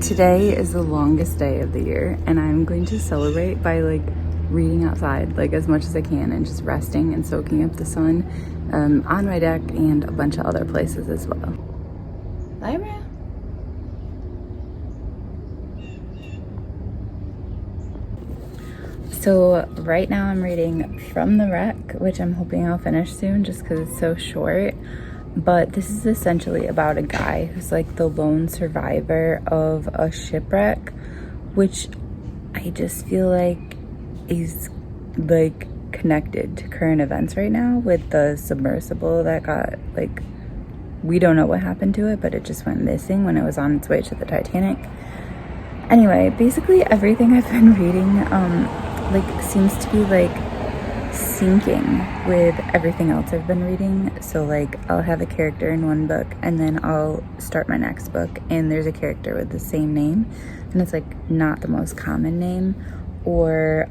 Today is the longest day of the year, and I'm going to celebrate by like reading outside like as much as I can and just resting and soaking up the sun on my deck and a bunch of other places as well. Lyra. So right now I'm reading From the Wreck, which I'm hoping I'll finish soon just because it's so short. But this is essentially about a guy who's like the lone survivor of a shipwreck, which I just feel like is like connected to current events right now with the submersible that got like, we don't know what happened to it, but it just went missing when it was on its way to the Titanic. Anyway, basically everything I've been reading like seems to be like syncing with everything else I've been reading. So like I'll have a character in one book and then I'll start my next book and there's a character with the same name and it's like not the most common name, or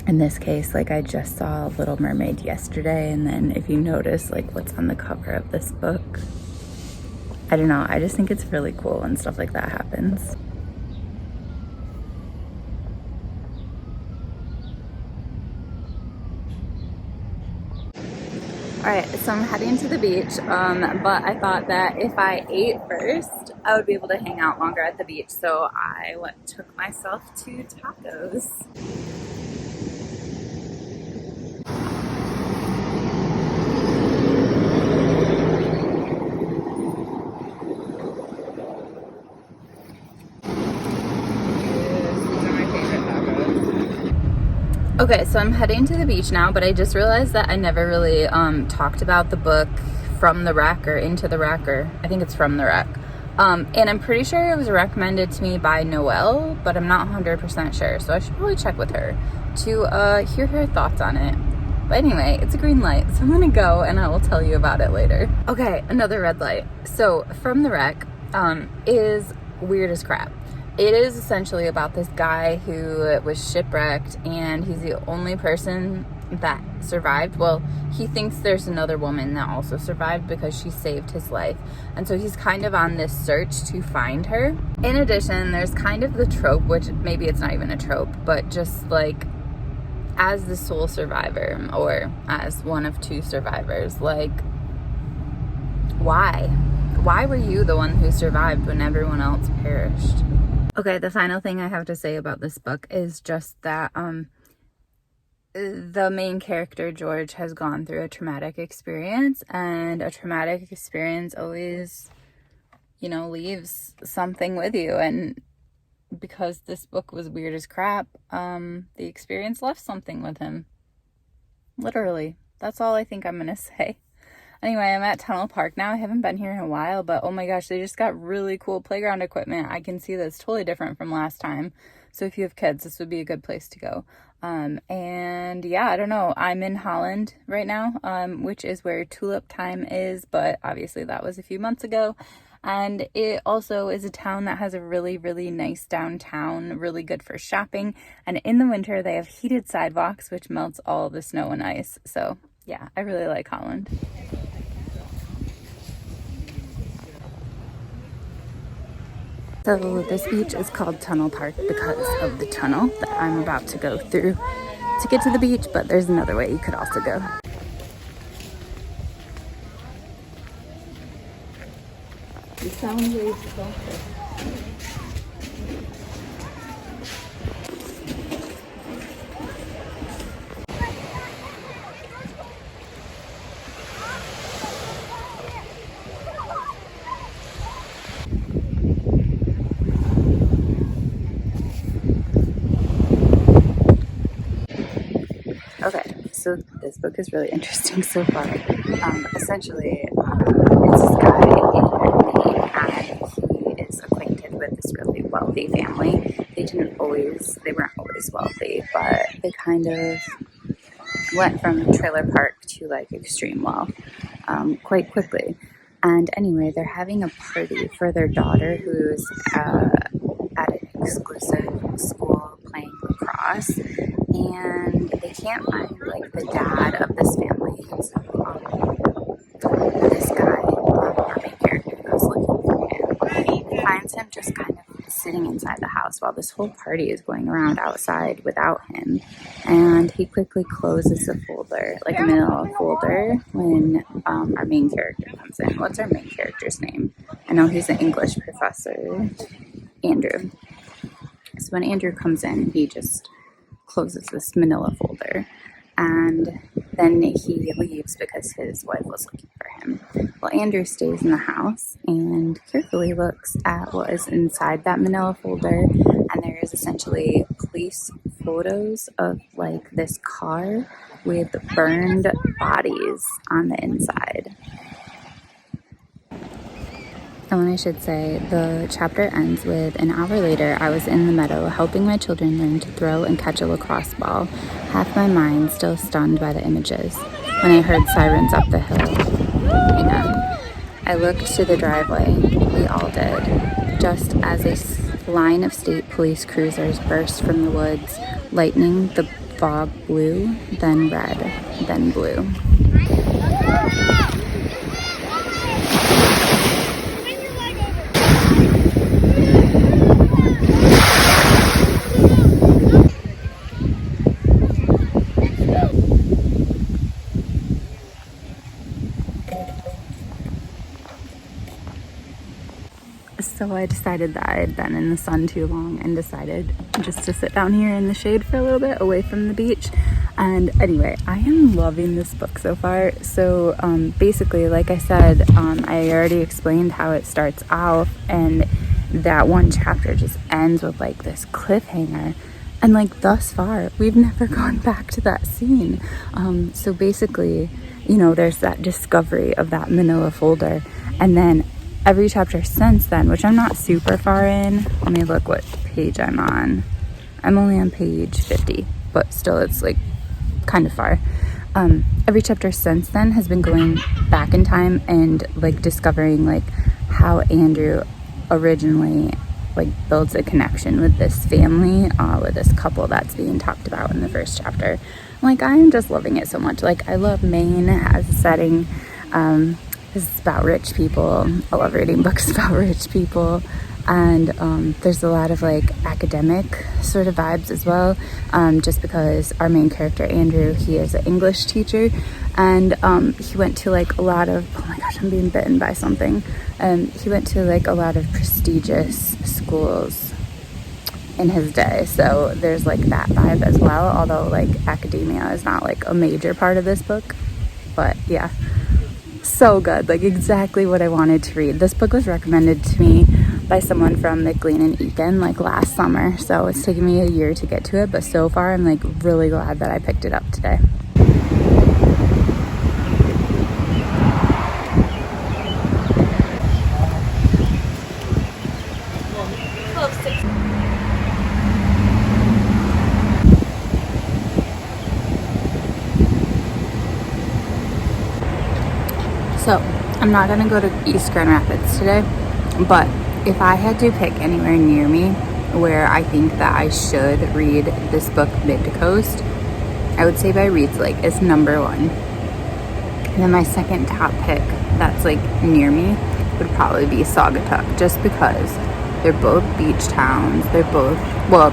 in this case like I just saw Little Mermaid yesterday, and then if you notice like what's on the cover of this book, I don't know, I just think it's really cool when stuff like that happens. Alright, so I'm heading to the beach, but I thought that if I ate first, I would be able to hang out longer at the beach, so I took myself to tacos. Okay, so I'm heading to the beach now, but I just realized that I never really talked about the book From the Wreck or Into the Wreck, or I think it's From the Wreck. And I'm pretty sure it was recommended to me by Noelle, but I'm not 100% sure, so I should probably check with her to hear her thoughts on it. But anyway, it's a green light, so I'm gonna go and I will tell you about it later. Okay, another red light. So From the Wreck is weird as crap. It is essentially about this guy who was shipwrecked and he's the only person that survived. Well, he thinks there's another woman that also survived because she saved his life. And so he's kind of on this search to find her. In addition, there's kind of the trope, which maybe it's not even a trope, but just like as the sole survivor or as one of two survivors, like why? Why were you the one who survived when everyone else perished? Okay, the final thing I have to say about this book is just that the main character, George, has gone through a traumatic experience, and a traumatic experience always, you know, leaves something with you. And because this book was weird as crap, the experience left something with him. Literally. That's all I think I'm gonna say. Anyway, I'm at Tunnel Park now. I haven't been here in a while, but oh my gosh, they just got really cool playground equipment. I can see that's totally different from last time. So if you have kids, this would be a good place to go. And yeah, I don't know. I'm in Holland right now, which is where tulip time is, but obviously that was a few months ago. And it also is a town that has a really, really nice downtown, really good for shopping. And in the winter, they have heated sidewalks, which melts all the snow and ice. So yeah, I really like Holland. So this beach is called Tunnel Park because of the tunnel that I'm about to go through to get to the beach, but there's another way you could also go. The sound waves soft. Okay, so this book is really interesting so far. Essentially, it's this guy in Germany, and he is acquainted with this really wealthy family. They weren't always wealthy, but they kind of went from trailer park to like extreme wealth quite quickly. And anyway, they're having a party for their daughter who's at an exclusive school playing lacrosse, and they can't find like the dad of this family. And so this guy, our main character, goes looking for him. He finds him just kind sitting inside the house while this whole party is going around outside without him. And he quickly closes the folder, like a manila folder, when our main character comes in. What's our main character's name? I know he's an English professor, Andrew. So when Andrew comes in, he just closes this manila folder. And then he leaves because his wife was looking for him. Well, Andrew stays in the house and carefully looks at what is inside that manila folder. And there is essentially police photos of like this car with burned bodies on the inside. And I should say, the chapter ends with, an hour later, I was in the meadow helping my children learn to throw and catch a lacrosse ball, half my mind still stunned by the images, when I heard sirens up the hill. And I looked to the driveway. We all did. Just as a line of state police cruisers burst from the woods, lightning, the fog blue, then red, then blue. So I decided that I had been in the sun too long and decided just to sit down here in the shade for a little bit away from the beach. And anyway, I am loving this book so far. So basically, like I said, I already explained how it starts out, and that one chapter just ends with like this cliffhanger. And like thus far, we've never gone back to that scene. So basically, you know, there's that discovery of that manila folder, and then every chapter since then, which I'm not super far in. Let me look what page I'm on. I'm only on page 50, but still it's like kind of far. Every chapter since then has been going back in time and like discovering like how Andrew originally like builds a connection with this family, with this couple that's being talked about in the first chapter. Like, I'm just loving it so much. Like, I love Maine as a setting. This is about rich people. I love reading books about rich people. And there's a lot of like academic sort of vibes as well, just because our main character Andrew, he is an English teacher, and he went to like a lot of, oh my gosh, I'm being bitten by something. He went to like a lot of prestigious schools in his day, so there's like that vibe as well, although like academia is not like a major part of this book. But yeah, so good, like exactly what I wanted to read. This book was recommended to me by someone from McLean and Eakin like last summer, so it's taken me a year to get to it, but so far I'm like really glad that I picked it up today. So I'm not gonna go to East Grand Rapids today, but if I had to pick anywhere near me where I think that I should read this book mid to coast, I would say by Reed's Lake is number one. And then my second top pick that's like near me would probably be Saugatuck, just because they're both beach towns. They're both, well,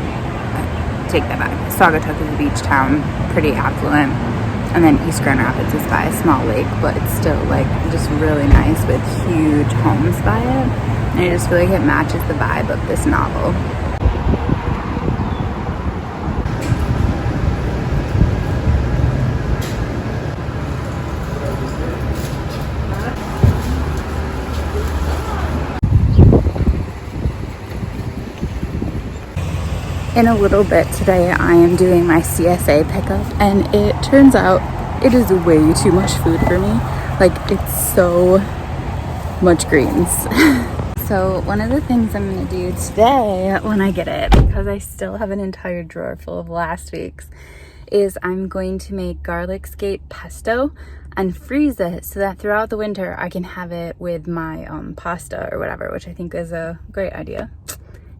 take that back. Saugatuck is a beach town, pretty affluent. And then East Grand Rapids is by a small lake, but it's still like just really nice with huge homes by it. And I just feel like it matches the vibe of this novel. In a little bit today, I am doing my CSA pickup, and it turns out it is way too much food for me. Like, it's so much greens. So one of the things I'm gonna do today when I get it, because I still have an entire drawer full of last week's, is I'm going to make garlic skate pesto and freeze it so that throughout the winter I can have it with my pasta or whatever, which I think is a great idea.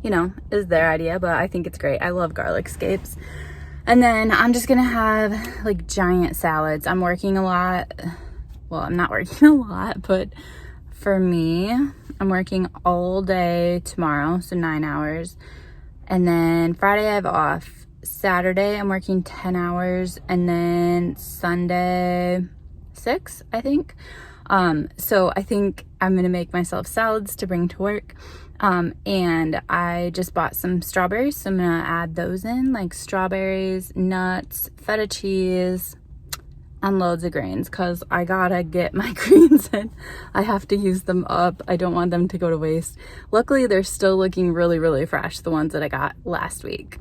You know, is their idea, but I think it's great. I love garlic scapes. And then I'm just gonna have like giant salads. I'm working a lot. Well, I'm not working a lot, but for me, I'm working all day tomorrow, so 9 hours. And then Friday I have off. Saturday I'm working 10 hours, and then Sunday 6, I think. So I think I'm gonna make myself salads to bring to work. And I just bought some strawberries, so I'm gonna add those in, like strawberries, nuts, feta cheese, and loads of grains, because I gotta get my greens in. I have to use them up. I don't want them to go to waste. Luckily, they're still looking really, really fresh, the ones that I got last week.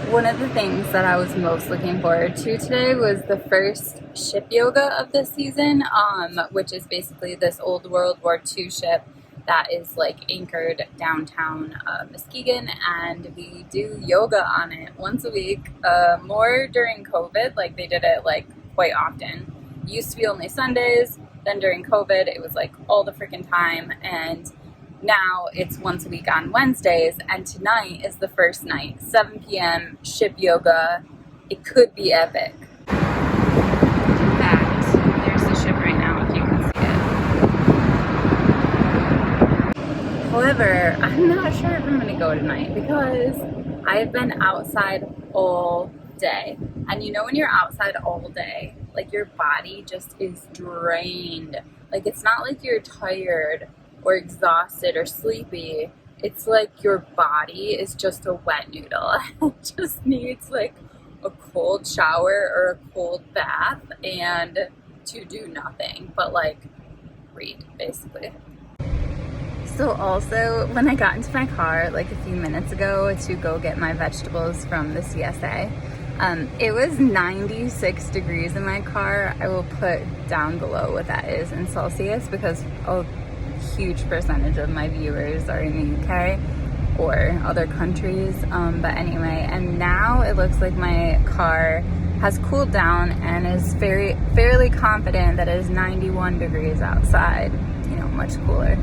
One of the things that I was most looking forward to today was the first ship yoga of this season, which is basically this old World War II ship that is like anchored downtown Muskegon, and we do yoga on it once a week, more during COVID. Like they did it like quite often. It used to be only Sundays, then during COVID it was like all the freaking time, and now it's once a week on Wednesdays, and tonight is the first night, 7 p.m. ship yoga. It could be epic. In fact, there's the ship right now if you can see it. However, I'm not sure if I'm gonna go tonight because I've been outside all day. And you know when you're outside all day, like your body just is drained. Like it's not like you're tired or exhausted or sleepy. It's like your body is just a wet noodle. It just needs like a cold shower or a cold bath and to do nothing but like read, basically. So also, when I got into my car like a few minutes ago to go get my vegetables from the CSA, it was 96 degrees in my car. I will put down below what that is in Celsius because a huge percentage of my viewers are in the UK or other countries. But anyway, and now it looks like my car has cooled down and is fairly confident that it is 91 degrees outside, you know, much cooler.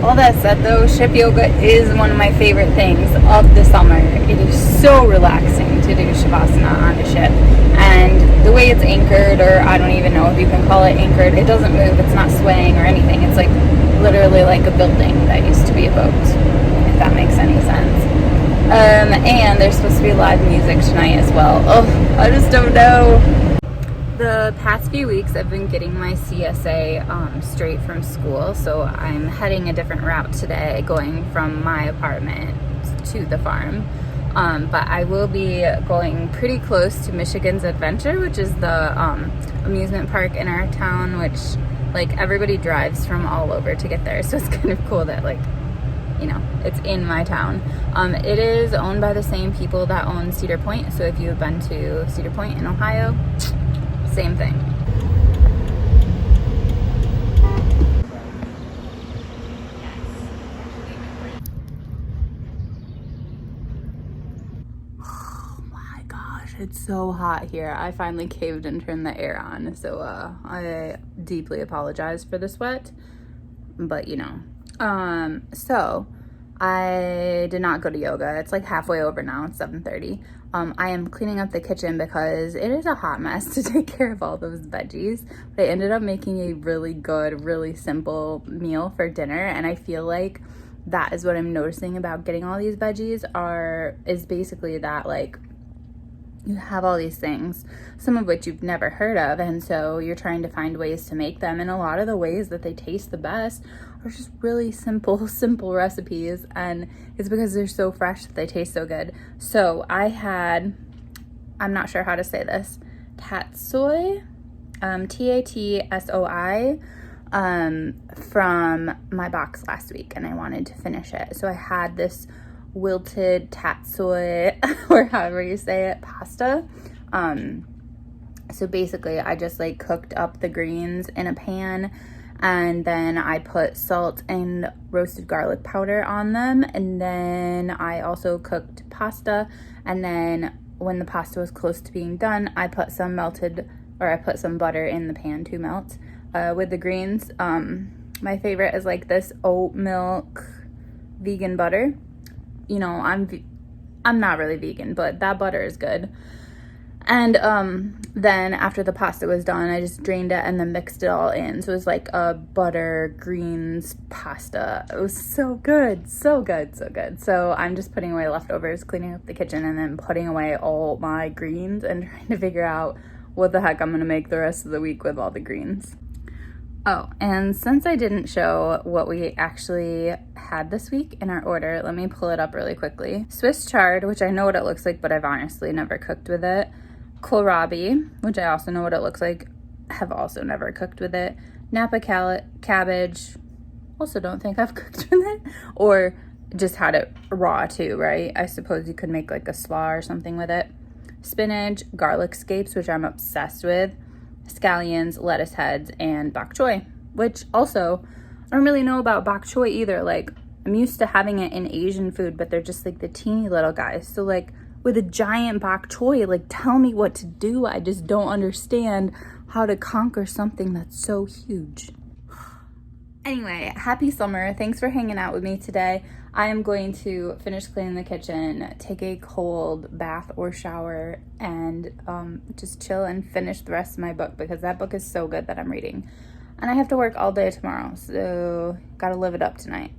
All that said though, ship yoga is one of my favorite things of the summer. It is so relaxing to do Shavasana on a ship. And the way it's anchored, or I don't even know if you can call it anchored, it doesn't move, it's not swaying or anything. It's like literally like a building that used to be a boat, if that makes any sense. And there's supposed to be live music tonight as well. Oh, I just don't know. The past few weeks I've been getting my CSA straight from school, so I'm heading a different route today, going from my apartment to the farm. But I will be going pretty close to Michigan's Adventure, which is the amusement park in our town, which like everybody drives from all over to get there. So it's kind of cool that like, you know, it's in my town. It is owned by the same people that own Cedar Point. So if you've been to Cedar Point in Ohio, same thing. Oh my gosh, it's so hot here. I finally caved and turned the air on. So I deeply apologize for the sweat, but you know. So I did not go to yoga. It's like halfway over now. It's 7:30. I am cleaning up the kitchen because it is a hot mess to take care of all those veggies. But I ended up making a really good, really simple meal for dinner, and I feel like that is what I'm noticing about getting all these veggies is basically that like you have all these things, some of which you've never heard of, and so you're trying to find ways to make them, and a lot of the ways that they taste the best are just really simple recipes, and it's because they're so fresh that they taste so good. So I had, I'm not sure how to say this, tatsoi, Tatsoi, from my box last week, and I wanted to finish it. So I had this wilted tatsoi, or however you say it, pasta. So basically I just like cooked up the greens in a pan, and then I put salt and roasted garlic powder on them, and then I also cooked pasta, and then when the pasta was close to being done, I put some butter in the pan to melt with the greens. My favorite is like this oat milk vegan butter. You know, I'm not really vegan, but that butter is good. And then after the pasta was done, I just drained it and then mixed it all in. So it was like a butter, greens, pasta. It was so good, so good, so good. So I'm just putting away leftovers, cleaning up the kitchen, and then putting away all my greens and trying to figure out what the heck I'm gonna make the rest of the week with all the greens. Oh, and since I didn't show what we actually had this week in our order, let me pull it up really quickly. Swiss chard, which I know what it looks like, but I've honestly never cooked with it. Kohlrabi, which I also know what it looks like, have also never cooked with it. Napa cabbage, also don't think I've cooked with it, or just had it raw too, right? I suppose you could make like a slaw or something with it. Spinach, garlic scapes, which I'm obsessed with. Scallions, lettuce heads, and bok choy, which also I don't really know about bok choy either. Like, I'm used to having it in Asian food, but they're just like the teeny little guys. So like with a giant bok choy, like, tell me what to do. I just don't understand how to conquer something that's so huge. Anyway, happy summer. Thanks for hanging out with me today. I am going to finish cleaning the kitchen, take a cold bath or shower, and just chill and finish the rest of my book, because that book is so good that I'm reading. And I have to work all day tomorrow, so gotta live it up tonight.